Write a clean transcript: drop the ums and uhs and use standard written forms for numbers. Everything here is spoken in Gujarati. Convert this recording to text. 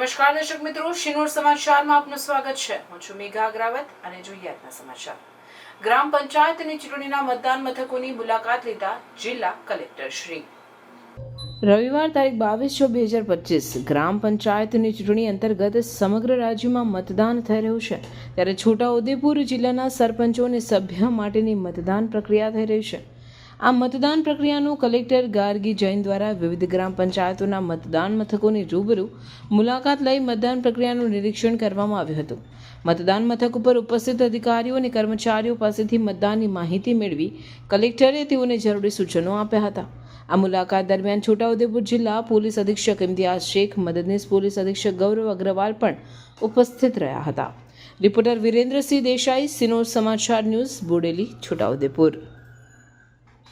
નમસ્કાર દર્શક મિત્રો, શિનોર સમાચારમાં આપનું સ્વાગત છે. હું છું મેઘા અગ્રવાલ અને જોઈએ આજના સમાચાર. ગ્રામ પંચાયતની ચૂંટણીના મતદાન મથકોની મુલાકાત લીધા જિલ્લા કલેક્ટર શ્રી. રવિવાર તારીખ 22/6/2025 ગ્રામ પંચાયતની ચૂંટણી અંતર્ગત સમગ્ર રાજ્યમાં મતદાન થઈ રહ્યું છે, ત્યારે છોટાઉદેપુર જિલ્લાના સરપંચો અને સભ્ય માટેની મતદાન પ્રક્રિયા થઈ રહી છે. આ મતદાન પ્રક્રિયાનું કલેક્ટર ગાર્ગી જૈન દ્વારા વિવિધ ગ્રામ પંચાયતોના મતદાન મથકોની રૂબરૂ મુલાકાત લઈ મતદાન પ્રક્રિયાનું નિરીક્ષણ કરવામાં આવ્યું હતું. મતદાન મથક ઉપર ઉપસ્થિત અધિકારીઓ અને કર્મચારીઓ પાસેથી મતદાનની માહિતી મેળવી કલેક્ટરે તેઓને જરૂરી સૂચનો આપ્યા હતા. આ મુલાકાત દરમિયાન છોટાઉદેપુર જિલ્લા પોલીસ અધિક્ષક ઇમ્તિયાઝ શેખ, મદદનીશ પોલીસ અધિક્ષક ગૌરવ અગ્રવાલ પણ ઉપસ્થિત રહ્યા હતા. રિપોર્ટર વિરેન્દ્રસિંહ દેસાઈ, સિનોર સમાચાર ન્યૂઝ, બોડેલી, છોટાઉદેપુર.